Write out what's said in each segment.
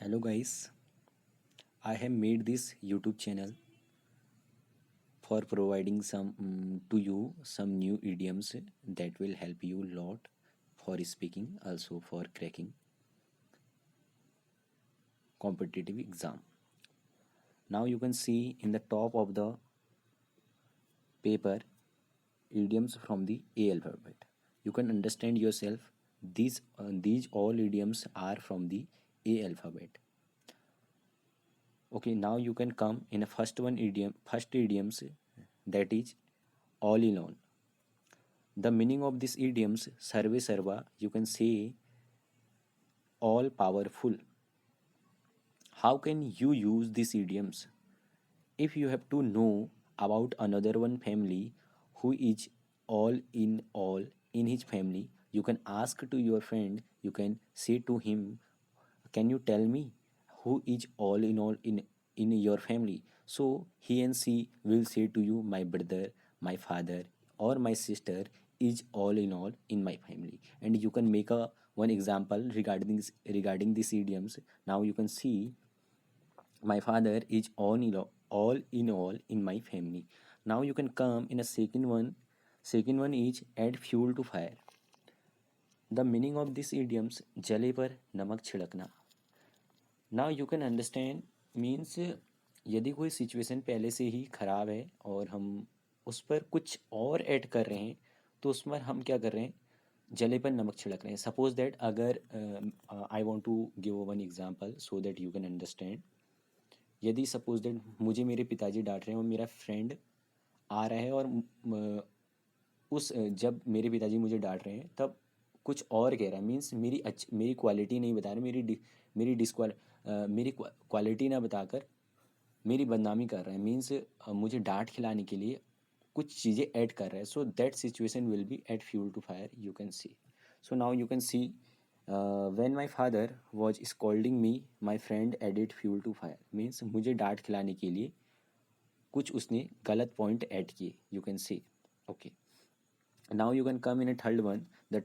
Hello guys, I have made this YouTube channel for providing to you some new idioms that will help you a lot for speaking, also for cracking competitive exam. Now you can see in the top of the paper idioms from the A alphabet. You can understand yourself. These all idioms are from the A alphabet. Okay, now you can come in a first idioms, that is all in all. The meaning of these idioms, sarve sarva, you can say all powerful. How can you use these idioms? If you have to know about another one family who is all in his family, you can ask to your friend, you can say to him, can you tell me who is all in your family? So he and she will say to you, my brother, my father, or my sister is all in my family. And you can make a one example regarding these idioms. Now you can see my father is all in my family. Now you can come in a second one. Second one is add fuel to fire. The meaning of these idioms, जले पर नमक छिड़कना. Now you can understand means यदि कोई situation पहले से ही ख़राब है और हम उस पर कुछ और ऐड कर रहे हैं तो उसमें हम क्या कर रहे हैं, जले पर नमक छिड़क रहे हैं. सपोज दैट अगर I want to give one example so that you can understand. यदि सपोज दैट मुझे मेरे पिताजी डांट रहे हैं और मेरा फ्रेंड आ रहा है और उस जब मेरे पिताजी मुझे डांट रहे हैं तब कुछ और कह रहा है, मीन्स मेरी क्वालिटी नहीं बता रहा, मेरी डिस्क्वाल मेरी क्वालिटी ना बताकर मेरी बदनामी कर रहा है. मीन्स मुझे डांट खिलाने के लिए कुछ चीज़ें ऐड कर रहा है. So that situation will be add fuel to fire, you can see. So now you can see when my father was scolding me my friend added fuel to fire. Means मुझे डांट खिलाने के लिए कुछ उसने गलत पॉइंट ऐड किए, you can see. Okay, now you can come in a third one. The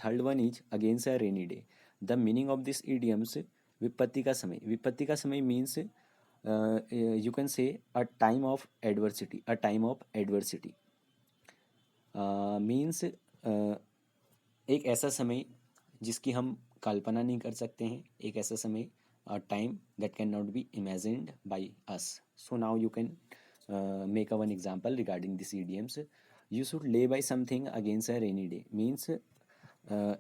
third one is against a rainy day. The meaning of this idioms, विपत्ति का समय. विपत्ति का समय means you can say a time of adversity. A time of adversity means एक ऐसा समय जिसकी हम कल्पना नहीं कर सकते हैं. एक ऐसा समय, a time that cannot be imagined by us. So now you can make a one example regarding these idioms. You should lay by something against a rainy day means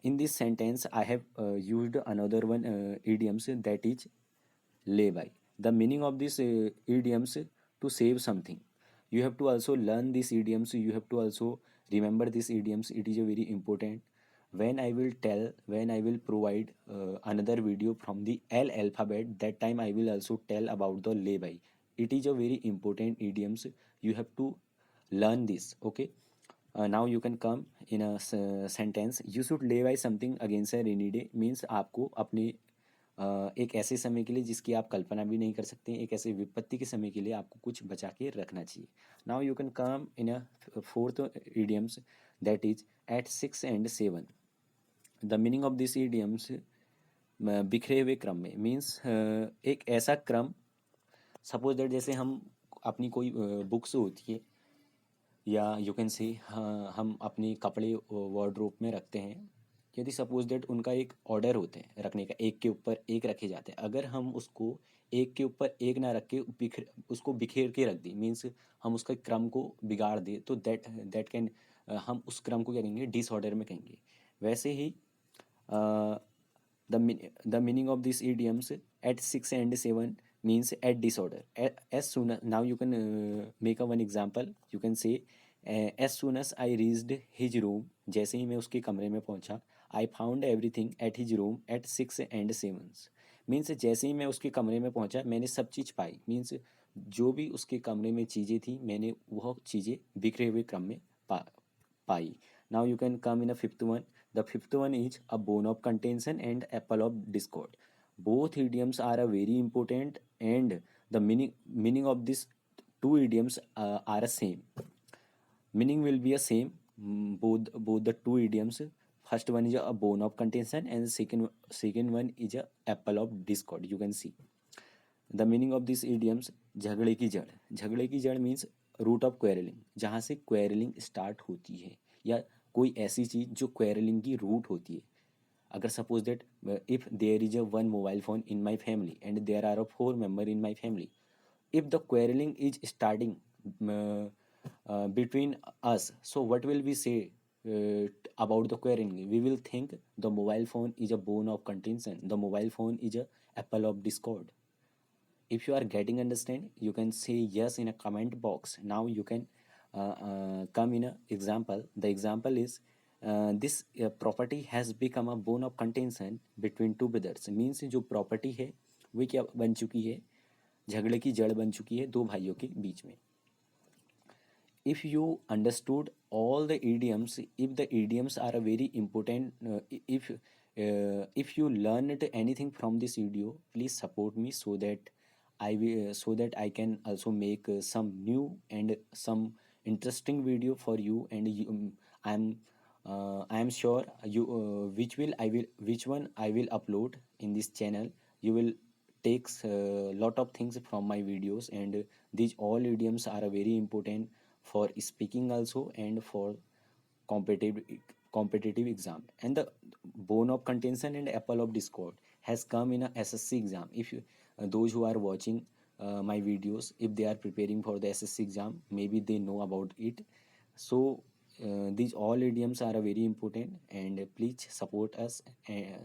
in this sentence I have used another one idioms, that is lay by. The meaning of this idioms, to save something. You have to also learn these idioms, you have to also remember these idioms. It is a very important. When I will provide another video from the L alphabet, that time I will also tell about the lay by. It is a very important idioms, you have to learn this. Okay, now you can come in a sentence. You should lay by something against a rainy day means आपको अपने एक ऐसे समय के लिए जिसकी आप कल्पना भी नहीं कर सकते, एक ऐसे विपत्ति के समय के लिए आपको कुछ बचा के रखना चाहिए. Now you can come in a fourth idioms, that is at 6 and 7. The meaning of this idioms, बिखरे हुए क्रम में मीन्स एक ऐसा क्रम. सपोज दैट जैसे हम अपनी कोई बुक्स होती है या यू कैन से हम अपने कपड़े वार्डरोब में रखते हैं. यदि सपोज दैट उनका एक ऑर्डर होता है रखने का, एक के ऊपर एक रखे जाते हैं. अगर हम उसको एक के ऊपर एक ना रख के उसको बिखेर के रख दें, मीन्स हम उसका क्रम को बिगाड़ दें, तो दैट कैन, हम उस क्रम को क्या कहेंगे, डिसऑर्डर में कहेंगे. वैसे ही the meaning of this idioms, at 6 and 7 means at disorder. As soon as, now you can make a one example. You can say as soon as I reached his room, जैसे ही मैं उसके कमरे में पहुंचा, I found everything at his room at 6 and 7. Means जैसे ही मैं उसके कमरे में पहुंचा मैंने सब चीज़ पाई. मीन्स जो भी उसके कमरे में चीज़ें थी मैंने वह चीज़ें बिखरे हुए क्रम में पाई. Now you can come in a fifth one. The fifth one is a bone of contention and apple of discord. Both idioms are a very important, and the meaning of these two idioms are a same. Meaning will be a same, both the two idioms. First one is a bone of contention, and the second one is a apple of discord. You can see the meaning of these idioms. झगड़े की जड़ means root of quarrelling, जहाँ से quarrelling start होती है, या कोई ऐसी चीज़ जो क्वेरलिंग की रूट होती है. अगर suppose that if there is a one mobile phone in my family and there are a 4 member in my family, if the quarreling is starting between us, so what will we say about the quarreling? We will think the mobile phone is a bone of contention, the mobile phone is a apple of discord. If you are getting understand, you can say yes in a comment box. Now you can come in a example. The example is this property has become a bone of contention between two brothers. Means जो property है वो क्या बन चुकी है, झगड़े की जड़ बन चुकी है दो भाइयों के बीच में. If you understood all the idioms, if the idioms are a very important, if you learned anything from this video, please support me so that I will, so that I can also make some new and some interesting video for you. And I am sure you which one I will upload in this channel. You will takes a lot of things from my videos, and these all idioms are very important for speaking also and for competitive competitive exam. And the bone of contention and apple of discord has come in a SSC exam. If you, those who are watching my videos, if they are preparing for the SSC exam, maybe they know about it. So these all idioms are very important, and please support us,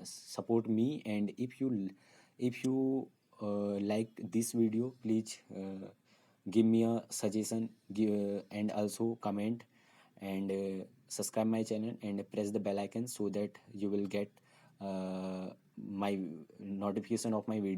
support me. And if you like this video, please give me a suggestion, and also comment, and subscribe my channel and press the bell icon so that you will get my notification of my video.